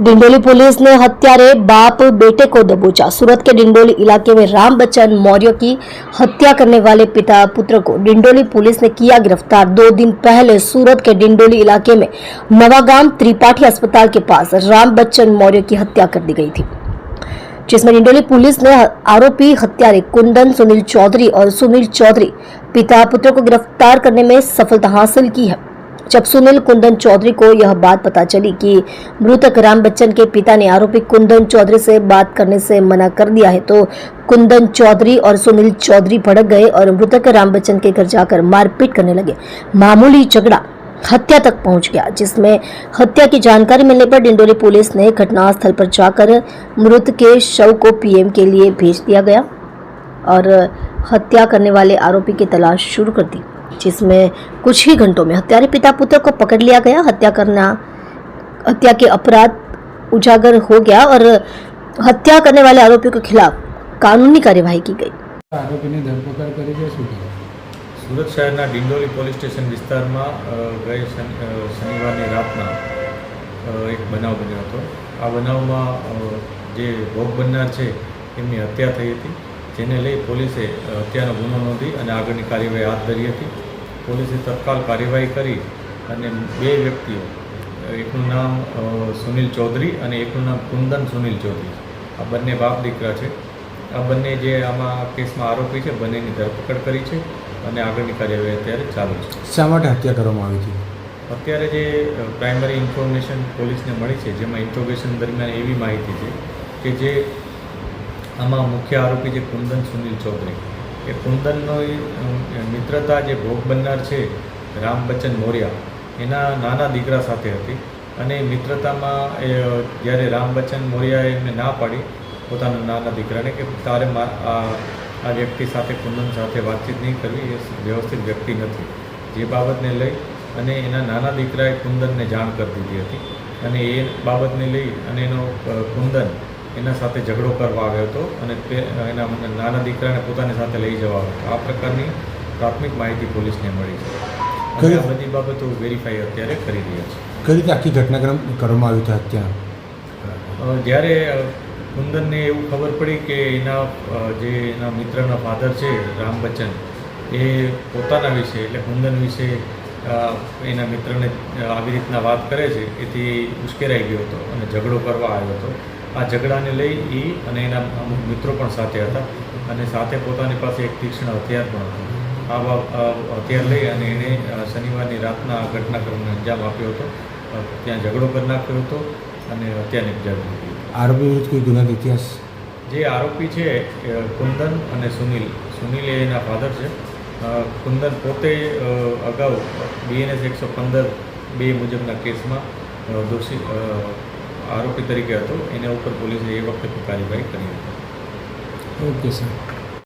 Dindoli police ने हत्यारे बाप बेटे को दबोचा। सूरत के डिंडोली इलाके में राम बच्चन मौर्य की हत्या करने वाले पिता पुत्र को डिंडोली पुलिस ने किया गिरफ्तार। 2 दिन पहले सूरत के डिंडोली इलाके में नवागाम त्रिपाठी अस्पताल के पास राम बच्चन मौर्य की हत्या कर दी गई थी, जिसमें डिंडोली पुलिस ने आरोपी हत्यारे कुंदन सुनील चौधरी और सुनील चौधरी पिता पुत्र को गिरफ्तार करने में सफलता हासिल की है। जब सुनील कुंदन चौधरी को यह बात पता चली कि मृतक राम बच्चन के पिता ने आरोपी कुंदन चौधरी से बात करने से मना कर दिया है, तो कुंदन चौधरी और सुनील चौधरी भड़क गए और मृतक राम बच्चन के घर जाकर मारपीट करने लगे। मामूली झगड़ा हत्या तक पहुंच गया, जिसमें हत्या की जानकारी मिलने पर डिंडोली पुलिस ने घटनास्थल पर जाकर मृत के शव को पीएम के लिए भेज दिया गया और हत्या करने वाले आरोपी की तलाश शुरू कर दी, जिसमें कुछ ही घंटों में हत्यारे पिता पुत्र को पकड़ लिया गया। हत्या के अपराध उजागर हो गया और हत्या करने वाले आरोपियों के खिलाफ कानूनी कार्यवाही की गई। आरोपीની ધરપકડ કરી છે શું કહેવાય? સુરત શહેરના ડિંડોલી પોલીસ સ્ટેશન વિસ્તારમાં ગઈ શનિવારની રાતના એક બનાવ બન્યો હતો। આ બનાવમાં જે ભોગ બનનાર છે એમની હત્યા થઈ હતી, જેને લઈ પોલીસે હત્યાનો ગુનો નોંધી અને આગળની કાર્યવાહી હાથ ધરી હતી। પોલીસે તત્કાલ કાર્યવાહી કરી અને 2 વ્યક્તિઓ, એકનું નામ સુનિલ ચૌધરી અને એકનું નામ કુંદન સુનિલ ચૌધરી, આ બંને બાપ દીકરા છે। આ બંને જે આમાં કેસમાં આરોપી છે બંનેની ધરપકડ કરી છે અને આગળની કાર્યવાહી અત્યારે ચાલુ છે। શા માટે હત્યા કરવામાં આવી હતી? અત્યારે જે પ્રાઇમરી ઇન્ફોર્મેશન પોલીસને મળી છે, જેમાં ઇન્ટ્રોગેશન દરમિયાન એવી માહિતી છે કે જે આમાં મુખ્ય આરોપી છે કુંદન સુનિલ ચૌધરી, એ કુંદનનો મિત્રતા જે ભોગ બનનાર છે રામ બચ્ચન મૌર્ય એના નાના દીકરા સાથે હતી અને મિત્રતામાં જ્યારે રામ બચ્ચન મૌર્યાએ એમને ના પાડી પોતાના નાના દીકરાને કે તારે આ વ્યક્તિ સાથે કુંદન સાથે વાતચીત નહીં કરવી, એ વ્યવસ્થિત વ્યક્તિ નથી, જે બાબતને લઈ અને એના નાના દીકરાએ કુંદનને જાણ કરી દીધી હતી અને એ બાબતને લઈ અને એનો કુંદન એના સાથે ઝઘડો કરવા આવ્યો હતો અને એના નાના દીકરાને પોતાની સાથે લઈ જવા આવ્યો હતો। આ પ્રકારની પ્રાથમિક માહિતી પોલીસને મળી છે અને આ બધી બાબતો વેરીફાઈ અત્યારે કરી રહ્યા છે। કઈ રીતે આખી ઘટનાક્રમ કરવામાં આવ્યું હતું હત્યા? જ્યારે કુંદનને એવું ખબર પડી કે એના મિત્રના ફાધર છે રામ બચ્ચન, એ પોતાના વિશે એટલે કુંદન વિશે એના મિત્રને આવી રીતના વાત કરે છે, એથી ઉશ્કેરાઈ ગયો હતો અને ઝઘડો કરવા આવ્યો હતો। આ ઝઘડાને લઈ એ અને એના અમુક મિત્રો પણ સાથે હતા અને સાથે પોતાની પાસે એક તીક્ષ્ણ હથિયાર પણ હતું। આ હથિયાર લઈ અને એણે શનિવારની રાતના ઘટનાક્રમને અંજામ આપ્યો હતો, ત્યાં ઝઘડો કરી નાખ્યો હતો અને હત્યા નિપજાવી હતી। આરોપી વિરુદ્ધ કોઈ ગુનાહિત ઇતિહાસ? જે આરોપી છે કુંદન અને સુનિલ એ એના ફાધર છે। કુંદન પોતે અગાઉ BNS 115(2) મુજબના કેસમાં દોષી આરોપી તરીકે હતો, એના ઉપર પોલીસે એ વખતે કાર્યવાહી કરી હતી। Okay sir.